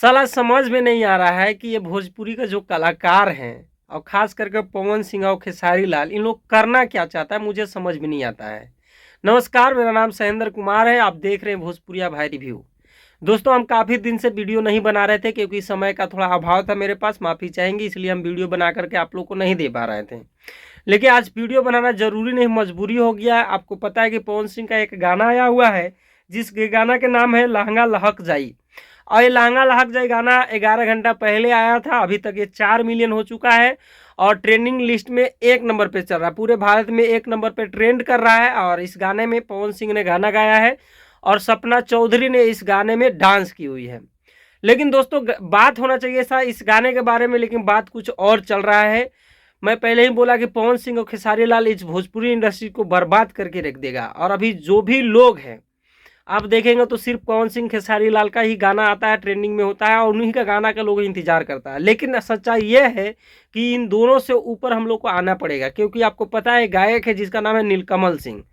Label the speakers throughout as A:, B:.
A: साला समझ में नहीं आ रहा है कि ये भोजपुरी का जो कलाकार हैं और खास करके पवन सिंह और खेसारी लाल, इन लोग करना क्या चाहता है मुझे समझ में नहीं आता है। नमस्कार, मेरा नाम सहेंद्र कुमार है। आप देख रहे हैं भोजपुरिया भाई रिव्यू। दोस्तों, हम काफ़ी दिन से वीडियो नहीं बना रहे थे क्योंकि समय का थोड़ा अभाव था मेरे पास, माफ़ी चाहेंगे, इसलिए हम वीडियो बना करके आप लोग को नहीं दे पा रहे थे। लेकिन आज वीडियो बनाना जरूरी नहीं, मजबूरी हो गया है। आपको पता है कि पवन सिंह का एक गाना आया हुआ है जिस गाना के नाम है लहंगा लहक जाई। और ये लहंगा लहक जाए गाना 11 घंटा पहले आया था, अभी तक ये 4 मिलियन हो चुका है और ट्रेंडिंग लिस्ट में 1 नंबर पे चल रहा है। पूरे भारत में 1 नंबर पे ट्रेंड कर रहा है। और इस गाने में पवन सिंह ने गाना गाया है और सपना चौधरी ने इस गाने में डांस की हुई है। लेकिन दोस्तों, बात होना चाहिए था इस गाने के बारे में, लेकिन बात कुछ और चल रहा है। मैं पहले ही बोला कि पवन सिंह और खेसारी लाल इस भोजपुरी इंडस्ट्री को बर्बाद करके रख देगा। और अभी जो भी लोग हैं, आप देखेंगे तो सिर्फ पवन सिंह खेसारी लाल का ही गाना आता है, ट्रेंडिंग में होता है और उन्हीं का गाना का लोग इंतजार करता है। लेकिन सच्चाई यह है कि इन दोनों से ऊपर हम लोग को आना पड़ेगा, क्योंकि आपको पता है गायक है जिसका नाम है नीलकमल सिंह।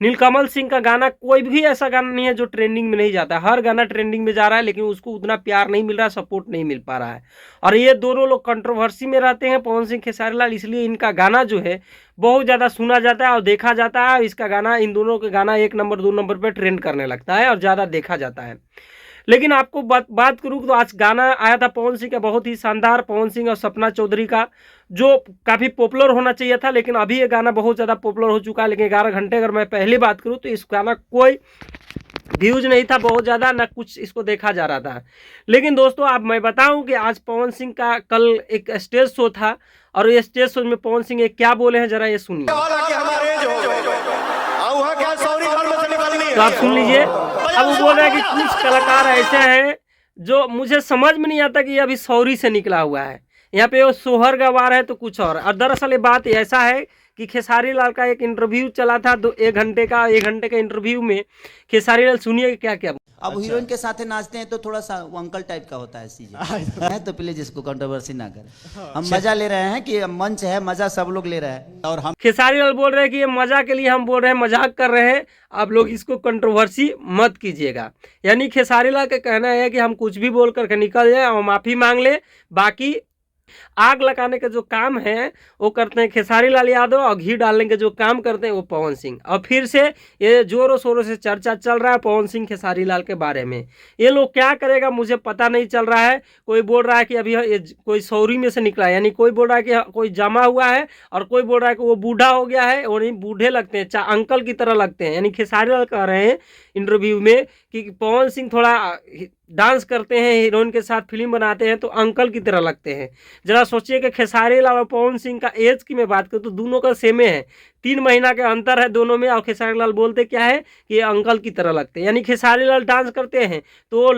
A: नीलकमल सिंह का गाना, कोई भी ऐसा गाना नहीं है जो ट्रेंडिंग में नहीं जाता। हर गाना ट्रेंडिंग में जा रहा है, लेकिन उसको उतना प्यार नहीं मिल रहा, सपोर्ट नहीं मिल पा रहा है। और ये दोनों लोग कंट्रोवर्सी में रहते हैं, पवन सिंह खेसारी लाल, इसलिए इनका गाना जो है बहुत ज़्यादा सुना जाता है और देखा जाता है। इसका गाना, इन दोनों का गाना 1 नंबर 2 नंबर पर ट्रेंड करने लगता है और ज़्यादा देखा जाता है। लेकिन आपको बात करूँ तो आज गाना आया था पवन सिंह का, बहुत ही शानदार, पवन सिंह और सपना चौधरी का, जो काफ़ी पॉपुलर होना चाहिए था। लेकिन अभी ये गाना बहुत ज़्यादा पॉपुलर हो चुका है। लेकिन 11 घंटे अगर मैं पहले बात करूँ तो इस गाना कोई व्यूज नहीं था बहुत ज़्यादा, ना कुछ इसको देखा जा रहा था। लेकिन दोस्तों, अब मैं बताऊं कि आज पवन सिंह का कल एक स्टेज शो था और ये स्टेज शो में पवन सिंह ये क्या बोले हैं, जरा ये सुनिए। तो आप सुन लीजिए। अब वो बोल रहे हैं कि कुछ कलाकार ऐसे हैं जो मुझे समझ में नहीं आता कि ये अभी सौरी से निकला हुआ है। यहाँ पे वो सोहर गवार है तो कुछ और दरअसल ये बात ऐसा है कि खेसारी लाल का एक इंटरव्यू चला था, 1 घंटे का इंटरव्यू में खेसारी लाल, सुनिए क्या क्या।
B: अब अच्छा, हीरोइन के साथ नाचते हैं तो थोड़ा सा वो अंकल टाइप का होता है चीजें है, तो प्लीज इसको कंट्रोवर्सी ना करें। हम मजा ले रहे हैं कि मंच है, मजा सब लोग ले रहे हैं और हम
A: खेसारी लाल बोल रहे हैं कि ये मजा के लिए हम बोल रहे हैं, मजाक कर रहे हैं, आप लोग इसको कंट्रोवर्सी मत कीजिएगा। यानी खेसारी लाल का कहना है कि हम कुछ भी बोल करके निकल जाए और माफी मांग ले, बाकी आग लगाने का जो काम है वो करते हैं खेसारी लाल यादव और घी डालने का जो काम करते हैं वो पवन सिंह। और फिर से ये जोरों शोरों से चर्चा चल रहा है पवन सिंह खेसारी लाल के बारे में। ये लोग क्या करेगा मुझे पता नहीं चल रहा है। कोई बोल रहा है कि अभी ये कोई सौरी में से निकला है, यानी कोई बोल रहा है कि कोई जमा हुआ है, और कोई बोल रहा है कि वो बूढ़ा हो गया है। और नहीं, बूढ़े लगते हैं, अंकल की तरह लगते हैं। यानी खेसारी लाल कह रहे हैं इंटरव्यू में कि पवन सिंह थोड़ा डांस करते हैं, हीरोइन के साथ फिल्म बनाते हैं तो अंकल की तरह लगते हैं। जरा सोचिए कि खेसारी लाल और पवन सिंह का एज की मैं बात करूँ तो दोनों का सेम है, 3 महीना का अंतर है दोनों में। और खेसारी लाल बोलते क्या है कि ये अंकल की तरह लगते हैं। यानी खेसारी लाल डांस करते हैं तो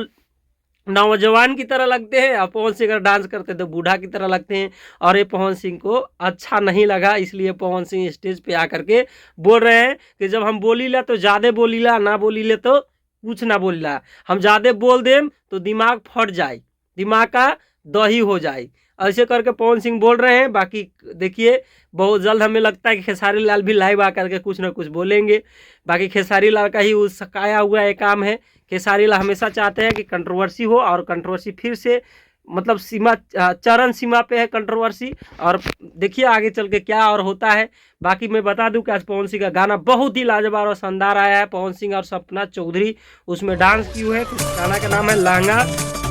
A: नौजवान की तरह लगते हैं, और पवन सिंह अगर डांस करते हैं तो बूढ़ा की तरह लगते हैं। और ये पवन सिंह को अच्छा नहीं लगा, इसलिए पवन सिंह स्टेज पे आकर के बोल रहे हैं कि जब हम बोलीला तो ज़्यादा बोलीला, ना बोलीले तो कुछ ना बोलीला। हम ज़्यादा बोल दें तो दिमाग फट जाए, दिमाग का दही हो जाए, ऐसे करके पवन सिंह बोल रहे हैं। बाकी देखिए, बहुत जल्द हमें लगता है कि खेसारी लाल भी लाइव आकर के कुछ ना कुछ बोलेंगे। बाकी खेसारी लाल का ही उसकाया हुआ एक काम है। खेसारी लाल हमेशा चाहते हैं कि कंट्रोवर्सी हो, और कंट्रोवर्सी फिर से मतलब सीमा, चरम सीमा पे है कंट्रोवर्सी। और देखिए आगे चल के क्या और होता है। बाकी मैं बता दूं कि आज पवन सिंह का गाना बहुत ही लाजवाब और शानदार आया है। पवन सिंह और सपना चौधरी उसमें डांस की हुई है। गाना का नाम है लहंगा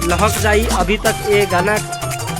A: लहक जाई। अभी तक ये गाना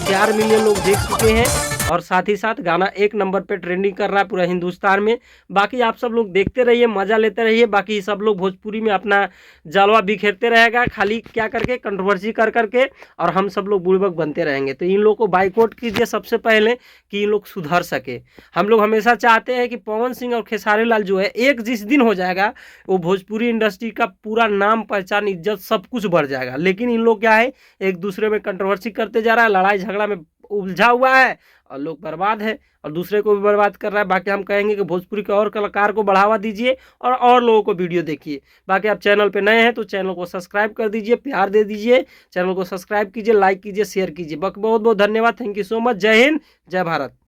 A: 4 मिलियन लोग देख चुके हैं और साथ ही साथ गाना 1 नंबर पे ट्रेंडिंग कर रहा है पूरा हिंदुस्तान में। बाकी आप सब लोग देखते रहिए, मज़ा लेते रहिए। बाकी सब लोग भोजपुरी में अपना जलवा बिखेरते रहेगा, खाली क्या करके कंट्रोवर्सी कर करके, और हम सब लोग बुड़बक बनते रहेंगे। तो इन लोग को बाइकआउट कीजिए सबसे पहले कि इन लोग सुधर सके। हम लोग हमेशा चाहते हैं कि पवन सिंह और खेसारी लाल जो है, एक जिस दिन हो जाएगा वो भोजपुरी इंडस्ट्री का पूरा नाम, पहचान, इज्जत सब कुछ बढ़ जाएगा। लेकिन इन लोग क्या है, एक दूसरे में कंट्रोवर्सी करते जा रहा है, लड़ाई झगड़ा में उलझा हुआ है और लोग बर्बाद है और दूसरे को भी बर्बाद कर रहा है। बाकी हम कहेंगे कि भोजपुरी के और कलाकार को बढ़ावा दीजिए और लोगों को वीडियो देखिए। बाकी आप चैनल पे नए हैं तो चैनल को सब्सक्राइब कर दीजिए, प्यार दे दीजिए, चैनल को सब्सक्राइब कीजिए, लाइक कीजिए, शेयर कीजिए। बहुत बहुत धन्यवाद, थैंक यू सो मच। जय हिंद, जय भारत।